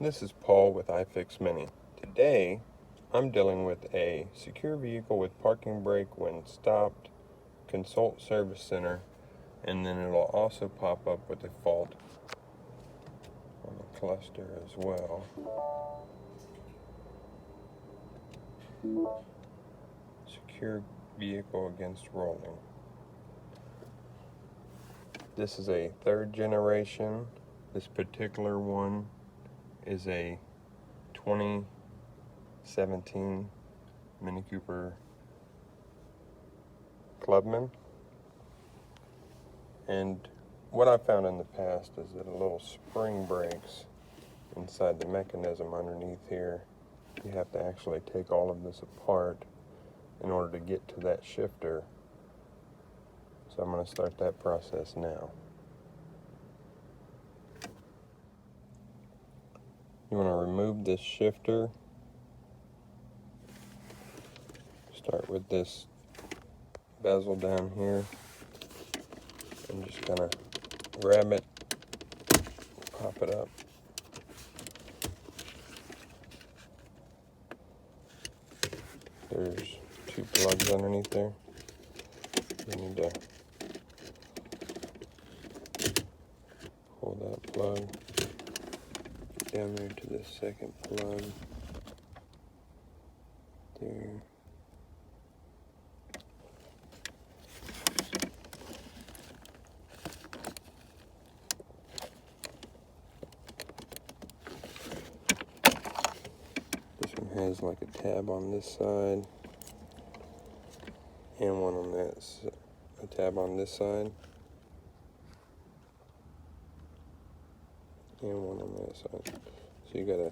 This is Paul with iFix Mini. Today, I'm dealing with a secure vehicle with parking brake when stopped, consult service center, and then it'll also pop up with a fault on the cluster as well. Secure vehicle against rolling. This is a third generation. This particular one is a 2017 Mini Cooper Clubman. And what I found in the past is that a little spring breaks inside the mechanism underneath here. You have to actually take all of this apart in order to get to that shifter. So I'm going to start that process now. You want to remove this shifter. Start with this bezel down here and just kind of grab it, pop it up. There's two plugs underneath there. You need to pull that plug down there to the second plug. There. This one has like a tab on this side and one on that side. A tab on this side and one on that side. So you gotta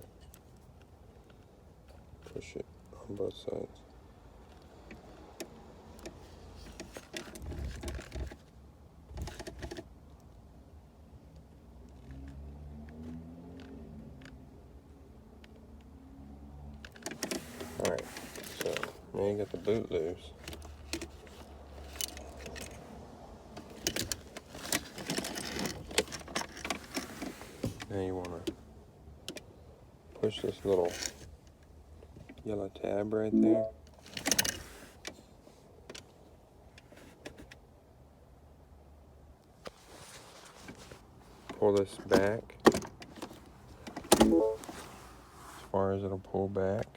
push it on both sides. Alright, so now you got the boot loose. Now you want to push this little yellow tab right there. Pull this back as far as it'll pull back.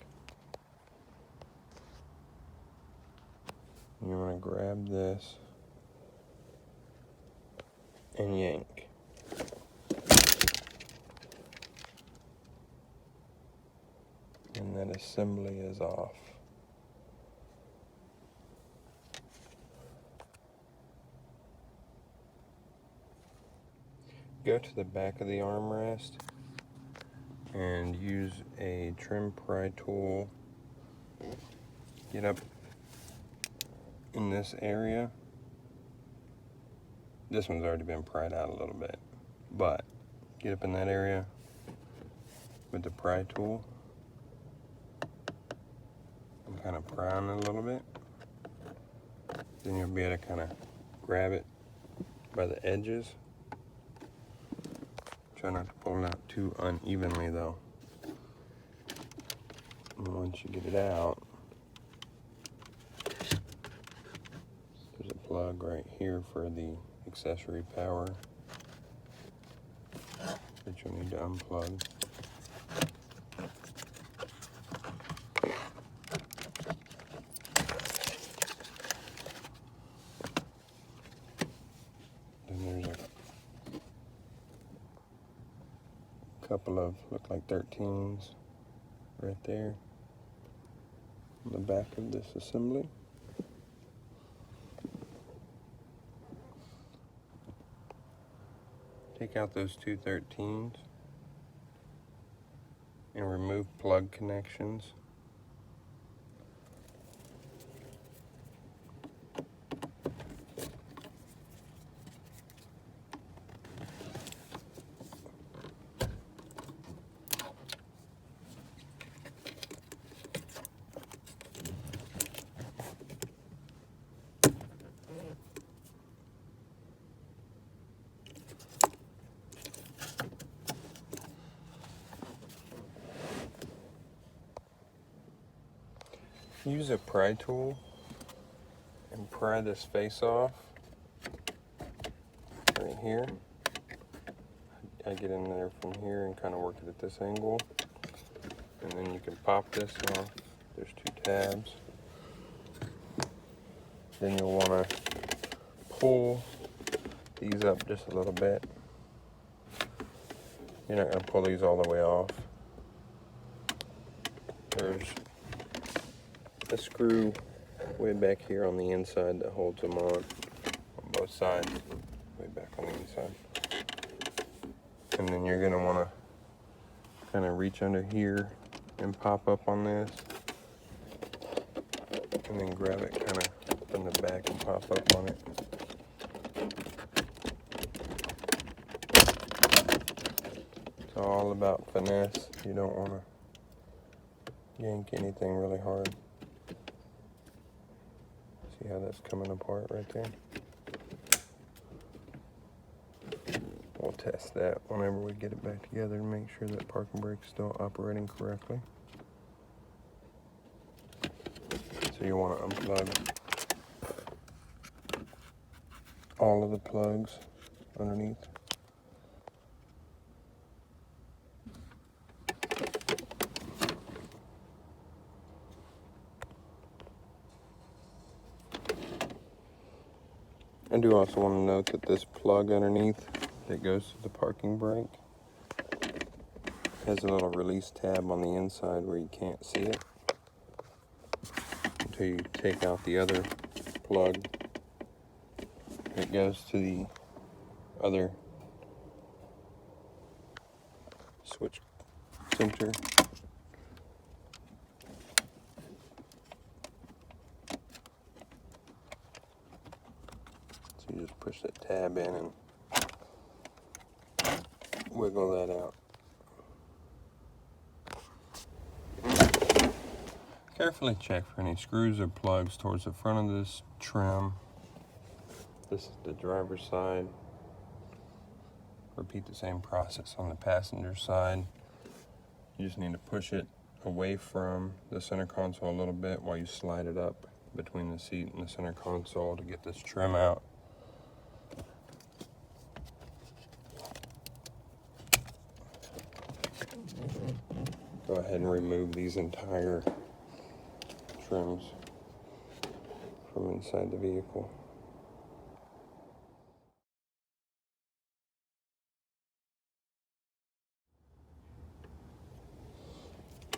You want to grab this and yank. And that assembly is off. Go to the back of the armrest and use a trim pry tool. Get up in this area. This one's already been pried out a little bit, but get up in that area with the pry tool and kind of pry on it a little bit. Then you'll be able to kind of grab it by the edges. Try not to pull it out too unevenly though. And once you get it out, there's a plug right here for the accessory power that you'll need to unplug. Then there's a couple of, look like 13s right there on the back of this assembly. Take out those two 13s and remove plug connections. use a pry tool and pry this face off right here. I get in there from here and kind of work it at this angle, and then you can pop this off. There's 2 tabs. Then you'll want to pull these up just a little bit. You're not going to pull these all the way off. There's a screw way back here on the inside that holds them on both sides, way back on the inside. And then you're going to want to kind of reach under here and pop up on this, and then grab it kind of from the back and pop up on it. It's all about finesse. You don't want to yank anything really hard. See how that's coming apart right there? We'll test that whenever we get it back together to make sure that parking brake's still operating correctly. So you want to unplug all of the plugs underneath. I do also want to note that this plug underneath that goes to the parking brake has a little release tab on the inside where you can't see it until you take out the other plug. It goes to the other switch center. So you just push that tab in and wiggle that out. Carefully check for any screws or plugs towards the front of this trim. This is the driver's side. Repeat the same process on the passenger side. You just need to push it away from the center console a little bit while you slide it up between the seat and the center console to get this trim out. Go ahead and remove these entire trims from inside the vehicle.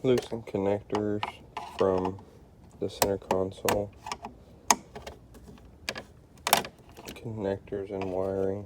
Loosen connectors from the center console. Connectors and wiring.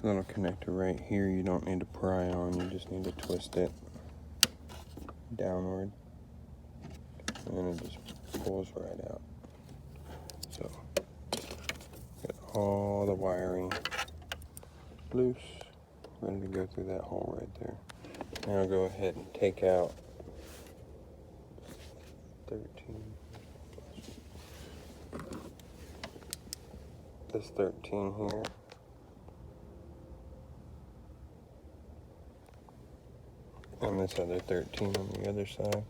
Little connector right here you don't need to pry on, you just need to twist it downward and then it just pulls right out. So get all the wiring loose, ready to go through that hole right there. Now go ahead and take out 13, this 13 here. And this other 13 on the other side.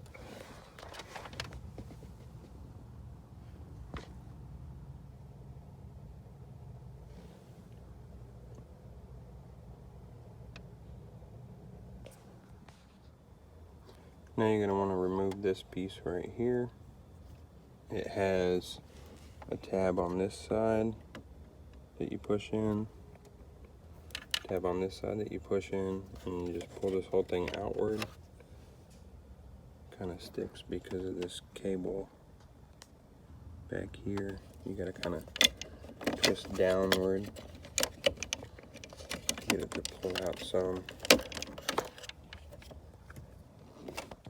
Now you're going to want to remove this piece right here. It has a tab on this side that you push in. Tab on this side that you push in, and you just pull this whole thing outward. Kind of sticks because of this cable back here. You gotta kind of twist downward Get it to pull out some.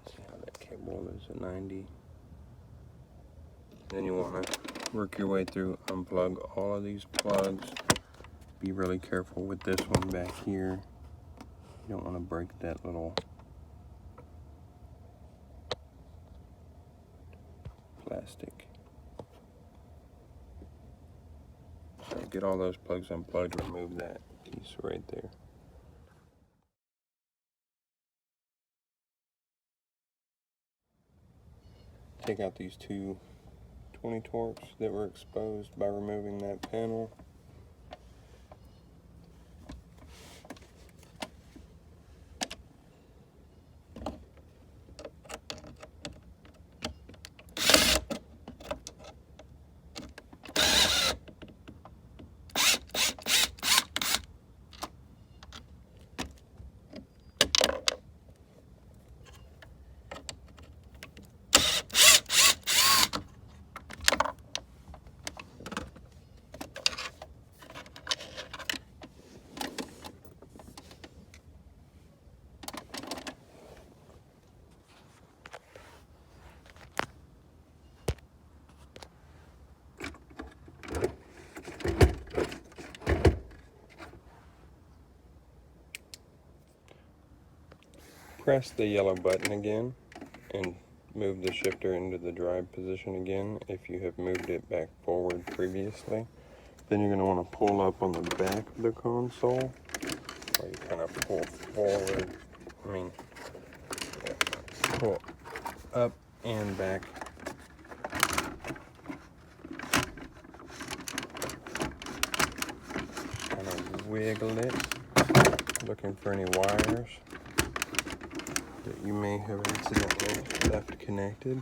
See how that cable is a 90. Then you want to work your way through, unplug all of these plugs. Be really careful with this one back here. You don't want to break that little plastic. So get all those plugs unplugged, remove that piece right there. Take out these two 20 torques that were exposed by removing that panel. Press the yellow button again and move the shifter into the drive position again if you have moved it back forward previously. Then you're going to want to pull up on the back of the console, or you kind of pull forward, pull up and back. Kind of wiggle it, looking for any wires that you may have accidentally left connected.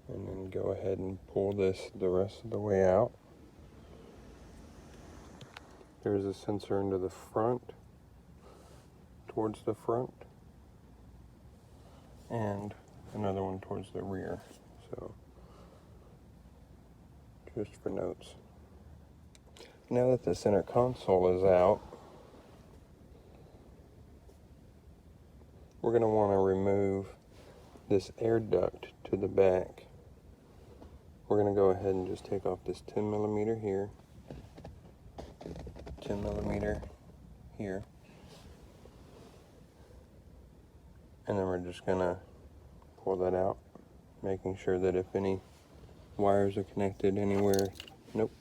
And then go ahead and pull this the rest of the way out. There's a sensor into the front, towards the front, and another one towards the rear. So, just for notes. Now that the center console is out, we're going to want to remove this air duct to the back. We're going to go ahead and just take off this 10 millimeter here, 10 millimeter here, and then we're just going to pull that out, making sure that if any wires are connected anywhere, nope,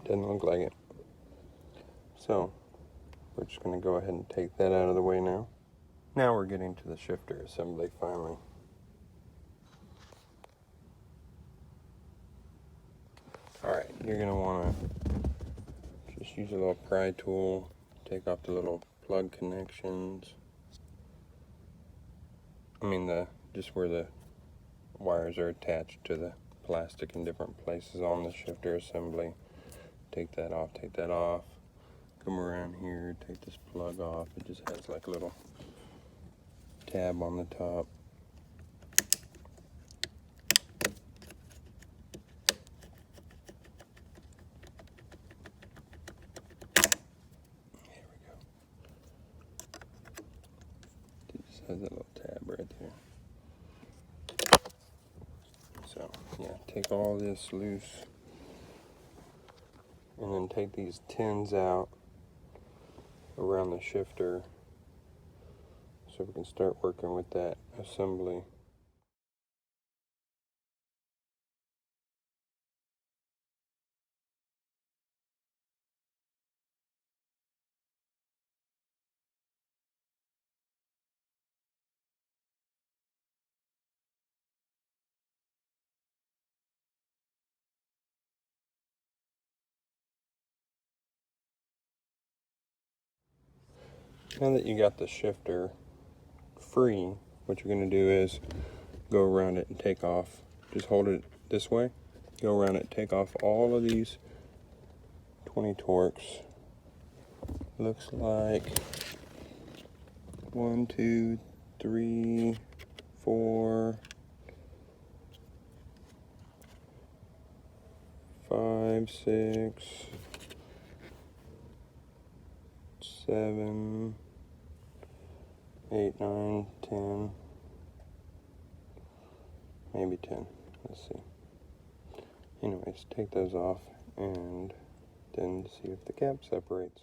doesn't look like it. So we're just going to go ahead and take that out of the way now. Now we're getting to the shifter assembly finally. Alright, you're going to want to just use a little pry tool, take off the little plug connections. Just where the wires are attached to the plastic in different places on the shifter assembly. Take that off, take that off. Come around here, take this plug off. It just has like a little tab on the top. There we go. It just has that little tab right there. So, yeah, take all this loose. And then take these tins out around the shifter so we can start working with that assembly. Now that you got the shifter free, what you're going to do is go around it and take off, just hold it this way, go around it, take off all of these 20 torques. Looks like 1, 2, 3, 4, 5, 6, 7, 8, 9, 10, maybe 10. Let's see. Anyways, take those off and then see if the cap separates.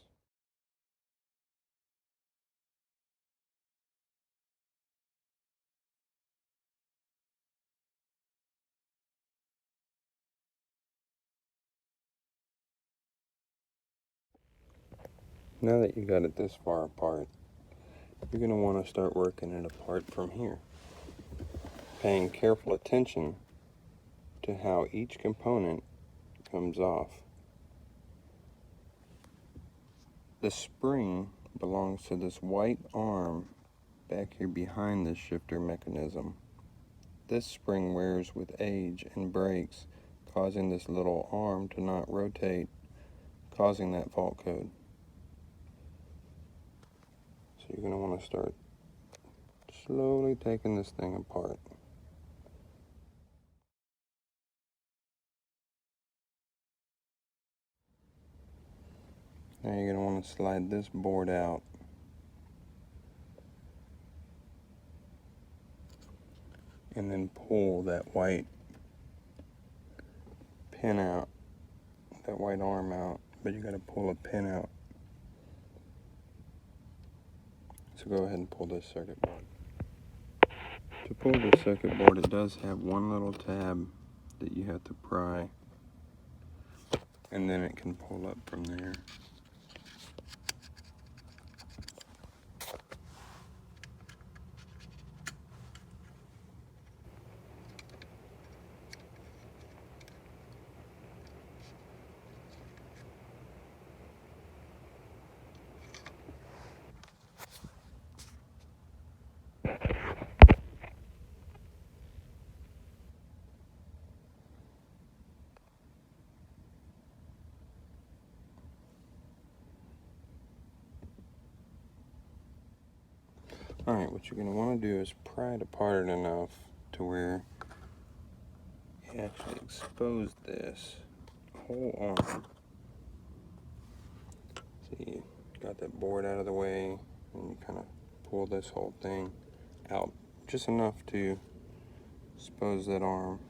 Now that you got it this far apart, you're going to want to start working it apart from here, paying careful attention to how each component comes off. The spring belongs to this white arm back here behind this shifter mechanism. This spring wears with age and breaks, causing this little arm to not rotate, causing that fault code. So you're going to want to start slowly taking this thing apart. Now you're going to want to slide this board out. And then pull that white pin out, that white arm out, but you got to pull a pin out. So go ahead and pull this circuit board. To pull this circuit board, it does have one little tab that you have to pry, and then it can pull up from there. Alright, what you're going to want to do is pry it apart enough to where you actually expose this whole arm. So you got that board out of the way, and you kind of pull this whole thing out just enough to expose that arm.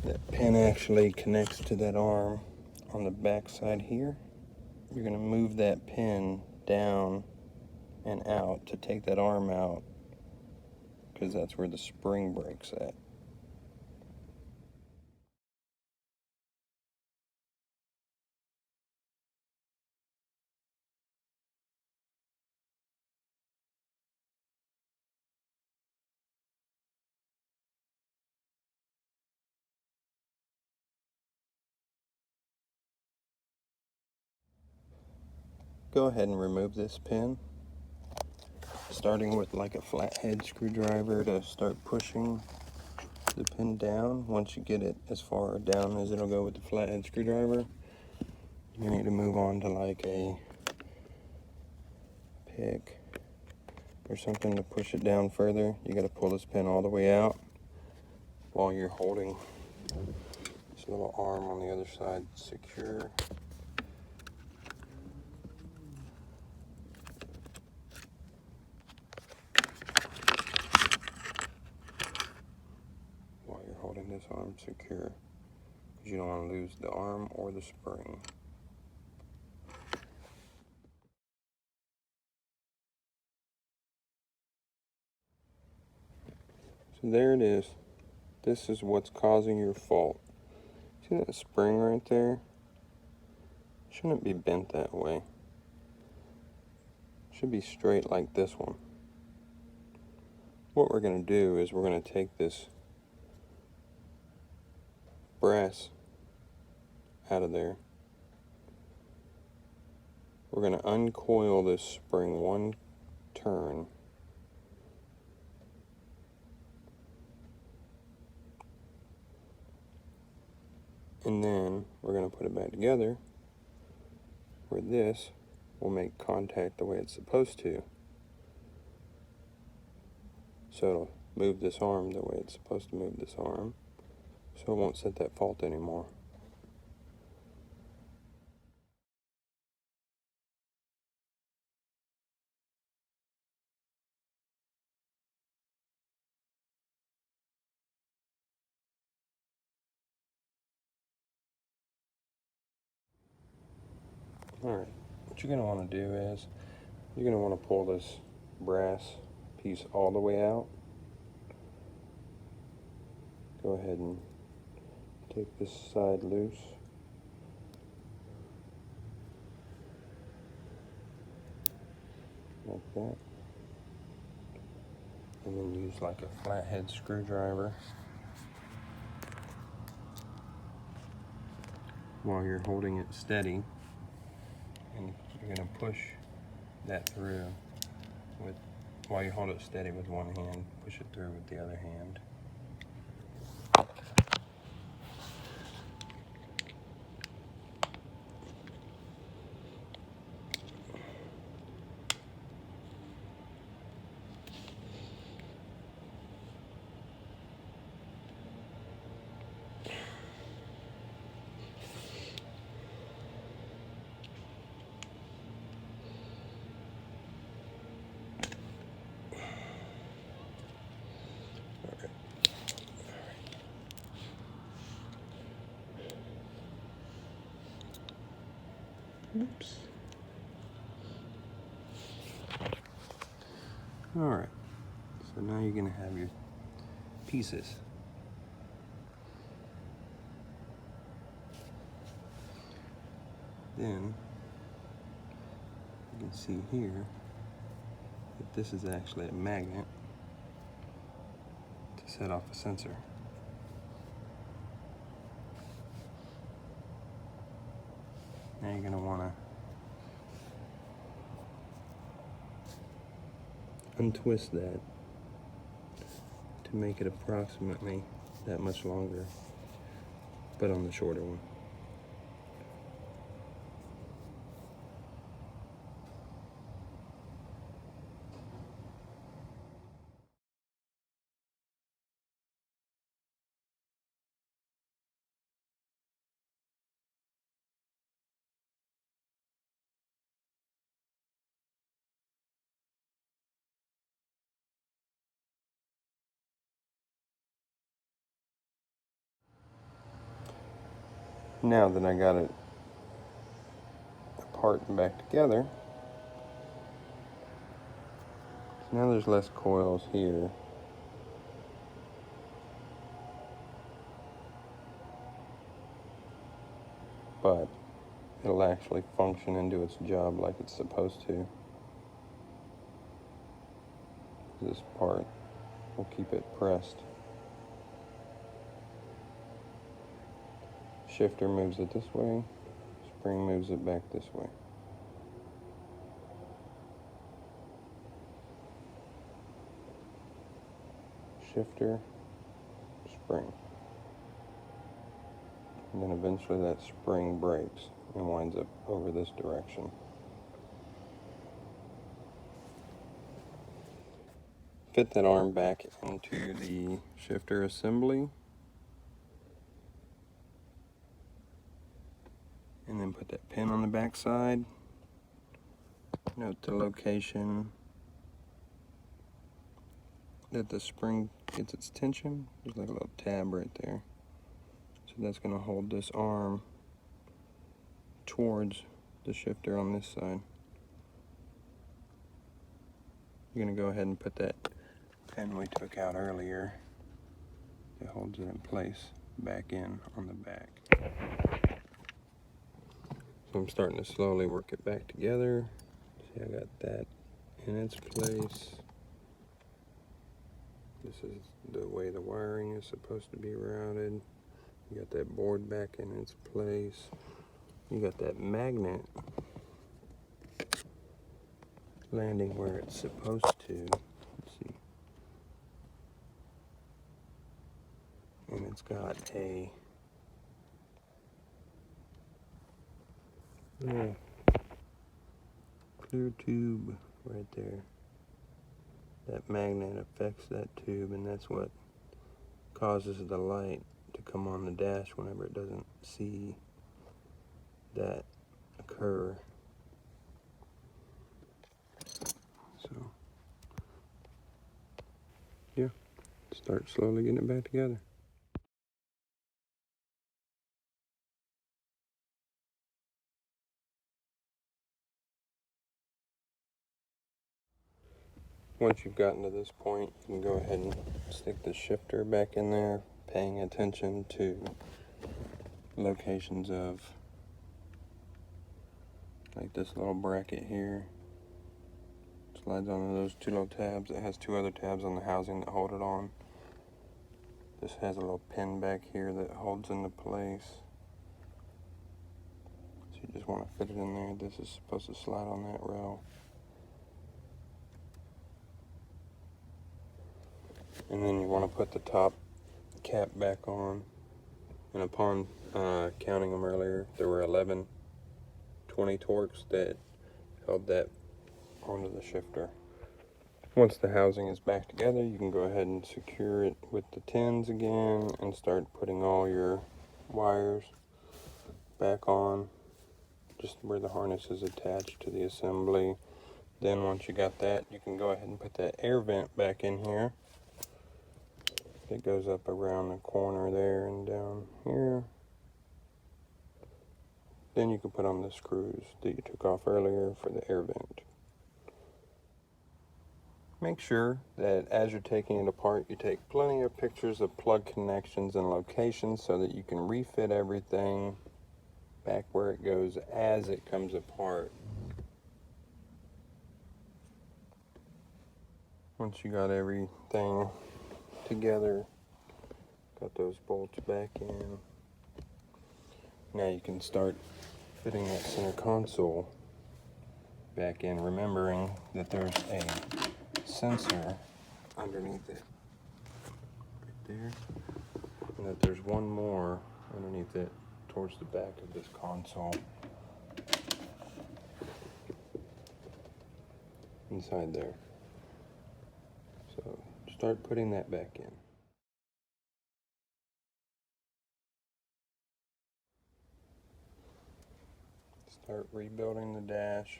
That pin actually connects to that arm on the back side here. You're going to move that pin down and out to take that arm out, because that's where the spring breaks at. Go ahead and remove this pin, starting with like a flathead screwdriver to start pushing the pin down. Once you get it as far down as it'll go with the flathead screwdriver, you need to move on to like a pick or something to push it down further. You got to pull this pin all the way out while you're holding this little arm on the other side secure. While you're holding this arm secure, because you don't want to lose the arm or the spring. So there it is. This is what's causing your fault. See that spring right there? Shouldn't be bent that way. Should be straight like this one. What we're going to do is we're going to take this brass out of there. We're going to uncoil this spring one turn. And then we're going to put it back together where this will make contact the way it's supposed to. So it'll move this arm the way it's supposed to move this arm. So it won't set that fault anymore. Alright, what you're going to want to do is you're going to want to pull this brass piece all the way out. Go ahead and take this side loose. Like that. And then use like a flathead screwdriver while you're holding it steady, and you're going to push that through with, while you hold it steady with one hand, push it through with the other hand. Oops. Alright, so now you're going to have your pieces. Then you can see here that this is actually a magnet to set off a sensor. Now you're going to want to untwist that to make it approximately that much longer, but on the shorter one. Now that I got it apart and back together, now there's less coils here. But it'll actually function and do its job like it's supposed to. This part will keep it pressed. Shifter moves it this way, spring moves it back this way. Shifter, spring. And then eventually that spring breaks and winds up over this direction. Fit that arm back into the shifter assembly, and then put that pin on the back side. Note the location that the spring gets its tension. There's like a little tab right there. So that's going to hold this arm towards the shifter on this side. You're going to go ahead and put that pin we took out earlier that holds it in place back in on the back. So I'm starting to slowly work it back together. See, I got that in its place. This is the way the wiring is supposed to be routed. You got that board back in its place. You got that magnet landing where it's supposed to. Let's see. And it's got a little clear tube right there. That magnet affects that tube, and that's what causes the light to come on the dash whenever it doesn't see that occur. So, yeah, start slowly getting it back together. Once you've gotten to this point, you can go ahead and stick the shifter back in there, paying attention to locations of, like this little bracket here. Slides onto those two little tabs. It has two other tabs on the housing that hold it on. This has a little pin back here that holds into place. So you just want to fit it in there. This is supposed to slide on that rail. And then you want to put the top cap back on. And upon counting them earlier, there were 11 20 torques that held that onto the shifter. Once the housing is back together, you can go ahead and secure it with the tins again and start putting all your wires back on, just where the harness is attached to the assembly. Then once you got that, you can go ahead and put that air vent back in here. It goes up around the corner there and down here. Then you can put on the screws that you took off earlier for the air vent. Make sure that as you're taking it apart, you take plenty of pictures of plug connections and locations so that you can refit everything back where it goes as it comes apart. Once you got everything together, got those bolts back in, now you can start fitting that center console back in, remembering that there's a sensor underneath it right there, and that there's one more underneath it towards the back of this console inside there. So start putting that back in. Start rebuilding the dash,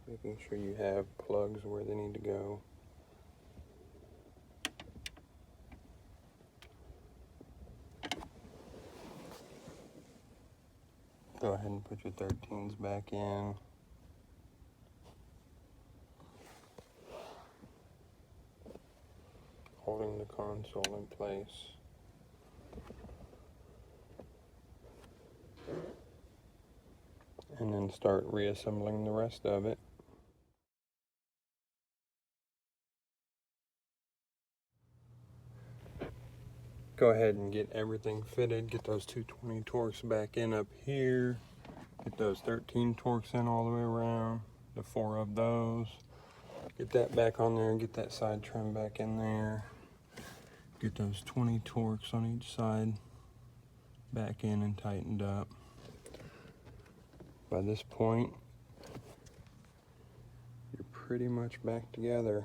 making sure you have plugs where they need to go. Go ahead and put your 13s back in. Holding the console in place. And then start reassembling the rest of it. Go ahead and get everything fitted. Get those 220 torques back in up here. Get those 13 torques in all the way around. The 4 of those. Get that back on there and get that side trim back in there. Get those 20 torques on each side back in and tightened up. By this point, you're pretty much back together.